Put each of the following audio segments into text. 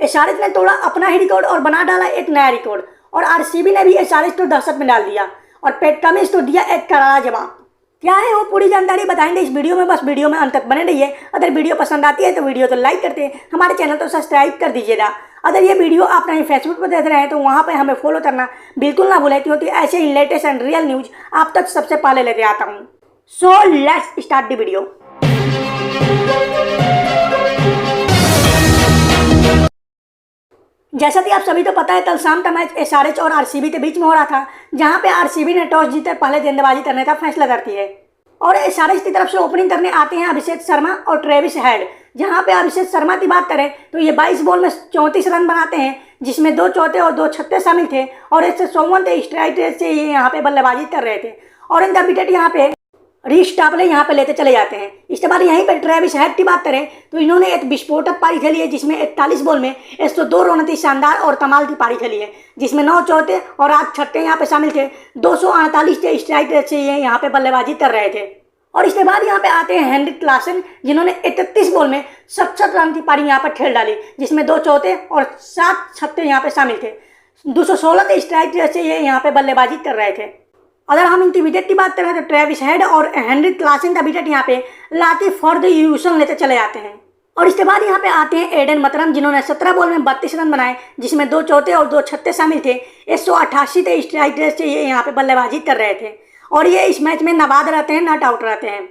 SRH ने तोड़ा अपना ही रिकॉर्ड और बना डाला एक नया रिकॉर्ड, और आरसीबी ने भी एसआरएच को दहशत में डाल दिया और पैट कमिंस को दिया एक करारा जवाब। क्या है वो पूरी जानकारी बताएंगे इस वीडियो में, बस वीडियो में अंत तक बने रहिए। अगर वीडियो पसंद आती है तो वीडियो तो लाइक करते हैं, हमारे चैनल तो सब्सक्राइब कर दीजिएगा। अगर ये वीडियो आप कहीं फेसबुक पर देख रहे हैं तो वहाँ पर हमें फॉलो करना बिल्कुल ना भूलें, क्योंकि ऐसे ही लेटेस्ट एंड रियल न्यूज आप तक सबसे पहले लेते आता हूँ। So let's start the video. जैसा कि आप सभी को पता है, कल शाम का मैच एसआरएच और आरसीबी के बीच में हो रहा था, जहां पे आरसीबी ने टॉस जीतकर पहले गेंदबाजी करने का फैसला करती है और एसआरएच की तरफ से ओपनिंग करने आते हैं अभिषेक शर्मा और ट्रेविस हेड। जहां पे अभिषेक शर्मा की बात करें तो ये 22 बॉल में 34 रन बनाते हैं, जिसमें 2 चौथे और 2 छक्के शामिल थे और 154 स्ट्राइक रेट से ये यहाँ पे बल्लेबाजी कर रहे थे और इनका विकेट यहाँ पे रीश टापले यहाँ पे लेते चले जाते हैं। इसके बाद यहीं पर ट्रेविस हेड की बात करें तो इन्होंने एक विस्फोटक पारी खेली है, जिसमें 41 बॉल में 102 रन की शानदार और कमाल की पारी खेली है, जिसमें 9 चौथे और 8 छक्के यहाँ पे शामिल थे। 248 के स्ट्राइक रेट से ये यहाँ पे बल्लेबाजी कर रहे थे। और इसके बाद यहाँ पे आते हैं हेनरिक क्लासन, जिन्होंने 31 बॉल में 67 रन की पारी यहाँ पर खेल डाली, जिसमें 2 चौथे और 7 छक्के यहाँ पे शामिल थे। 216 के स्ट्राइक रेट से ये यहाँ पे बल्लेबाजी कर रहे थे। अगर हम इनकी विकेट की बात करें तो ट्रेविस हेड और हेनरिक क्लासन का विकेट यहाँ पे लाती फर्ग्यूसन लेते चले जाते हैं। और इसके बाद यहाँ पे आते हैं एडन मतरम, जिन्होंने 17 बॉल में 32 रन बनाए, जिसमें 2 चौथे और 2 छक्के शामिल थे। 188 के स्ट्राइक रेट से ये यहाँ पे बल्लेबाजी कर रहे थे और ये इस मैच में नाबाद रहते हैं, नॉट आउट रहते हैं।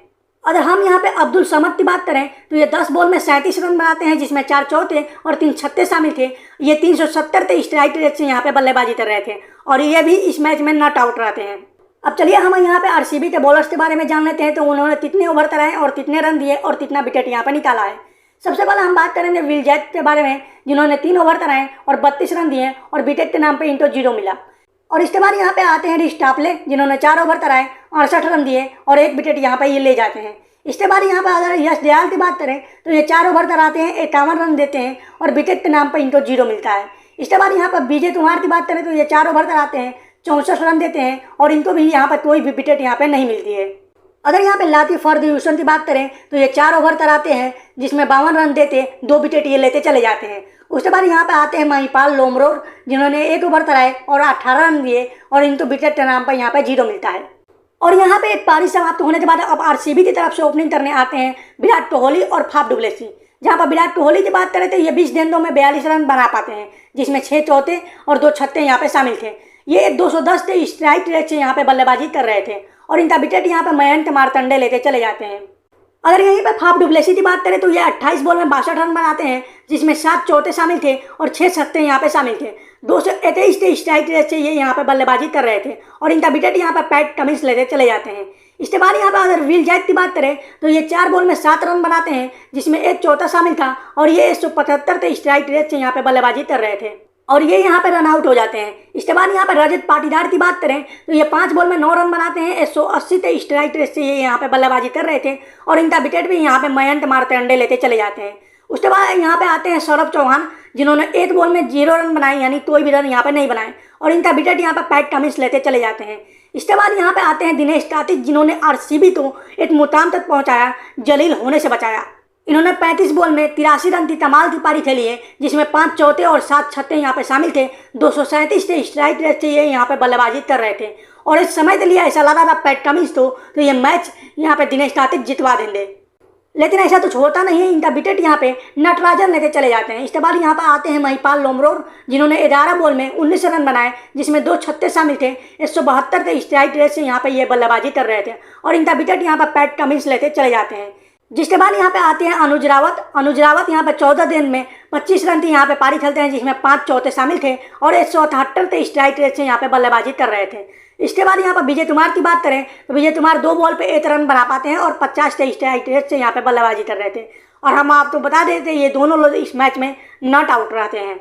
अगर हम यहाँ पे अब्दुल समद की बात करें तो ये 10 बॉल में 37 रन बनाते हैं, जिसमें 4 चौथे और 3 छक्के शामिल थे। ये 370 के स्ट्राइक रेट से यहाँ पे बल्लेबाजी कर रहे थे और ये भी इस मैच में नॉट आउट रहते हैं। अब चलिए हम यहाँ पे आरसीबी के बॉलर्स के बारे में जान लेते हैं, तो उन्होंने कितने ओवर कराए और कितने रन दिए और कितना विकेट यहाँ पे निकाला है। सबसे पहले हम बात करेंगे विल जैक के बारे में, जिन्होंने 3 ओवर कराए और 32 रन दिए और विकेट के नाम पे इनको 0 मिला। और इसके बाद यहाँ पे आते हैं रीश टापले, जिन्होंने 4 ओवर कराए 68 रन दिए और 1 विकेट यहाँ पे ये ले जाते हैं। इसके बाद यहाँ पे अगर यश दयाल की बात करें तो ये 4 ओवर कराते हैं, 51 रन देते हैं और विकेट के नाम पर इनको 0 मिलता है। इसके बाद यहाँ पर विजय कुमार की बात करें तो ये 4 ओवर कराते हैं, 64 रन देते हैं और इनको भी यहाँ पर कोई भी विकेट यहाँ पे नहीं मिलती है। अगर यहाँ पे लाती फर्ग्यूसन की बात करें तो ये 4 ओवर कराते हैं, जिसमें 52 रन देते, 2 विकेट ये लेते चले जाते हैं। उसके बाद यहाँ पे आते हैं महिपाल लोमरोर, जिन्होंने 1 ओवर कराए और 18 रन दिए और इनको विकेट के नाम पर यहाँ पे 0 मिलता है। और यहाँ पे एक पारी समाप्त होने के बाद अब आरसीबी की तरफ से ओपनिंग करने आते हैं विराट कोहली और फाफ डु प्लेसिस। जहाँ पर विराट कोहली की बात करें तो ये 20 गेंदों में 42 रन बना पाते हैं, जिसमें 6 चौथे और 2 छक्के यहाँ पे शामिल थे। ये 210 के स्ट्राइक रेट से यहाँ पे बल्लेबाजी कर रहे थे और इनका विकेट यहाँ पे मयंक मार्तंडे लेते चले जाते हैं। अगर यहीं पे फाफ डु प्लेसिस की बात करें तो ये 28 बॉल में 62 रन बनाते हैं, जिसमें 7 चौथे शामिल थे और 6 छक्के यहाँ पे शामिल थे। 223 के स्ट्राइक रेट से ये यहाँ पे बल्लेबाजी कर रहे थे और इनका विकेट यहाँ पे पैट कमिंस लेते चले जाते हैं। इसके बाद यहाँ पे अगर विल जैक की बात करें तो ये 4 बॉल में 7 रन बनाते हैं, जिसमें 1 चौथा शामिल था और ये 175 के स्ट्राइक रेट से यहाँ पे बल्लेबाजी कर रहे थे और ये यहाँ पे रन आउट हो जाते हैं। इसके बाद यहाँ पे रजत पाटीदार की बात करें तो ये 5 बॉल में 9 रन बनाते हैं, 180 के स्ट्राइक रेट से ये यहाँ पे बल्लेबाजी कर रहे थे और इनका विकेट भी यहाँ पे मयंक मार्तंडे लेते चले जाते हैं। उसके बाद यहाँ पे आते हैं सौरभ चौहान, जिन्होंने 1 बॉल में 0 रन बनाए, यानी कोई भी रन यहाँ पे नहीं बनाए और इनका विकेट यहाँ पे पैट कमिंस लेते चले जाते हैं। इसके बाद यहाँ पे आते हैं दिनेश कार्तिक, जिन्होंने आरसीबी को एक मुकाम तक पहुँचाया, जलील होने से बचाया। इन्होंने 35 बॉल में 83 रन की कमाल की पारी खेली है, जिसमें 5 चौथे और 7 छक्के यहाँ पे शामिल थे। 237 के स्ट्राइक रेट से ये यहाँ पे बल्लेबाजी कर रहे थे और इस समय के लिए ऐसा लगा था पैट कमिंस तो ये मैच यहाँ पे दिनेश कार्तिक जितवा देंगे, लेकिन ऐसा कुछ होता नहीं है। इनका विकेट यहाँ पे नटराजन लेके चले जाते हैं। इसके बाद यहाँ पर आते हैं महिपाल लोमरोर, जिन्होंने 11 बॉल में 19 रन बनाए, जिसमें 2 छक्के शामिल थे। 172 के स्ट्राइक रेट से यहाँ पे ये बल्लेबाजी कर रहे थे और इनका विकेट यहाँ पर पैट कमिंस लेते चले जाते हैं। जिसके बाद यहाँ पे आते हैं अनुज रावत यहाँ पे 14 दिन में 25 रन की यहाँ पे पारी खेलते हैं, जिसमें 5 चौथे शामिल थे और 178 के स्ट्राइक रेट से यहाँ पे बल्लेबाजी कर रहे थे। इसके बाद यहाँ पर विजय कुमार की बात करें तो विजय कुमार 2 बॉल पे 1 रन बना पाते हैं और 50 के स्ट्राइक रेट से यहाँ पे बल्लेबाजी कर रहे थे और हम आपको बता देते हैं ये दोनों लोग इस मैच में नॉट आउट रहते हैं।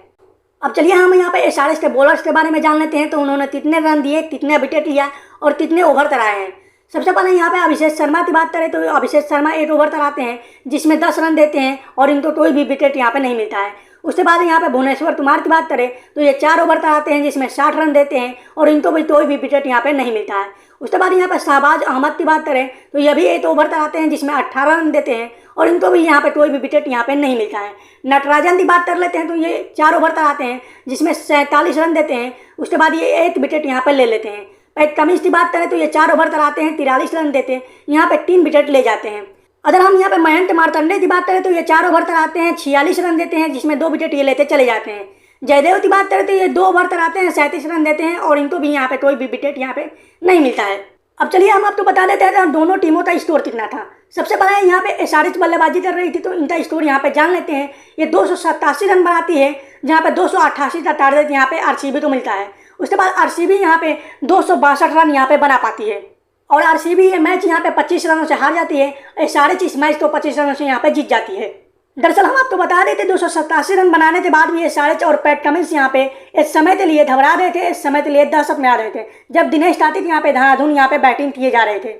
अब चलिए हम यहाँ पे एसआरएच के बॉलर्स के बारे में जान लेते हैं, तो उन्होंने कितने रन दिए, कितने विकेट लिया और कितने ओवर कराए हैं। सबसे पहले यहाँ पे अभिषेक शर्मा की बात करें तो अभिषेक शर्मा 8 ओवर कराते हैं, जिसमें 10 रन देते हैं और इनको कोई भी विकेट यहाँ पे नहीं मिलता है। उसके बाद यहाँ पे भुवनेश्वर कुमार की बात करें तो ये 4 ओवर कराते हैं, जिसमें 60 रन देते हैं और इनको भी कोई भी विकेट यहाँ पे नहीं मिलता है। उसके बाद यहाँ पे शहबाज अहमद की बात करें तो ये भी 8 ओवर कराते हैं, जिसमें 18 रन देते हैं और इनको भी यहाँ पे कोई भी विकेट यहाँ पे नहीं मिलता है। नटराजन की बात कर लेते हैं तो ये 4 ओवर कराते हैं जिसमें 47 रन देते हैं। उसके बाद ये 1 विकेट यहाँ पे ले लेते हैं। पैट कमिंस की बात करें तो ये 4 ओवर कराते हैं, 43 रन देते हैं, यहाँ पे 3 विकेट ले जाते हैं। अगर हम यहाँ पे मयंक मार्तंडे की बात करें तो ये 4 ओवर कराते हैं, 46 रन देते हैं, जिसमें 2 विकेट ये लेते चले जाते हैं। जयदेव की बात करें तो ये 2 ओवर कराते हैं, 37 रन देते हैं और इनको भी यहाँ पे कोई भी विकेट यहाँ पे नहीं मिलता है। अब चलिए हम आपको बता देते हैं दोनों टीमों का स्कोर कितना था। सबसे पहले यहाँ पे एसआरएच बल्लेबाजी कर रही थी तो इनका स्कोर यहाँ पे जान लेते हैं। ये 287 रन बनाती है, जहाँ पे 288 का टारगेट यहाँ पे आरसीबी को मिलता है। उसके बाद आरसीबी यहाँ पे 262 रन यहाँ पे बना पाती है और आरसीबी ये मैच यहाँ पे 25 रनों से हार जाती है। एसआरएच इस मैच को 25 रनों से यहाँ पे जीत जाती है। दरअसल हम आपको बता देते 287 रन बनाने के बाद भी एसआरएच और पैट कमिंस यहाँ पे इस समय के लिए घबरा रहे थे, इस समय के लिए दहशत में आ रहे थे जब दिनेश कार्तिक यहाँ पे धड़ाधुन यहाँ पे बैटिंग किए जा रहे थे।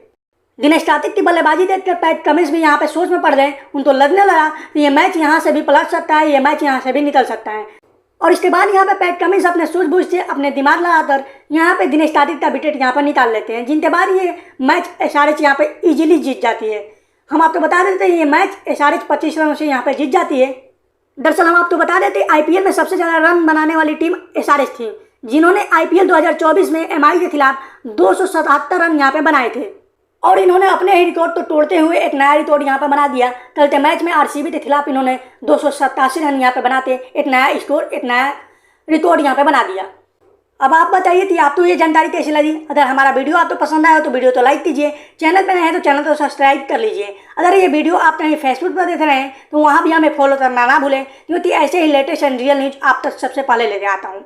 दिनेश कार्तिक की बल्लेबाजी देखकर पैट कमिंस भी यहाँ पे सोच में पड़ गए। उनको लगने लगा कि ये मैच यहाँ से भी पलट सकता है, ये मैच यहाँ से भी निकल सकता है। और इसके बाद यहाँ पे पैट कमिंस अपने सूझबूझ से अपने दिमाग लगाकर यहाँ पे दिनेश कार्तिक का विकेट यहाँ पर निकाल लेते हैं, जिनके बाद ये मैच एसआरएच यहाँ पे इजीली जीत जाती है। हम आपको बता देते हैं ये मैच एसआरएच 25 रनों से यहाँ पे जीत जाती है। दरअसल हम आपको बता देते आईपीएल में सबसे ज़्यादा रन बनाने वाली टीम एसआरएच थी, जिन्होंने आईपीएल 2024 में एमआई के खिलाफ 277 रन यहाँ पे बनाए थे और इन्होंने अपने ही रिकॉर्ड तो तोड़ते हुए एक नया रिकॉर्ड यहाँ पे बना दिया। कल के मैच में आरसीबी के खिलाफ इन्होंने 287 रन यहाँ पे बनाते एक नया स्कोर, एक नया रिकॉर्ड यहाँ पे बना दिया। अब आप बताइए कि आपको ये जानकारी कैसी लगी। अगर हमारा वीडियो आपको पसंद आया तो वीडियो तो लाइक कीजिए, चैनल पर नए हैं तो चैनल को सब्सक्राइब कर लीजिए। अगर ये वीडियो आप कहीं फेसबुक पर देख रहे हैं तो वहाँ भी हमें फॉलो करना ना भूलें, क्योंकि ऐसे ही लेटेस्ट एंड रियल न्यूज़ आप तक सबसे पहले लेके आता हूँ।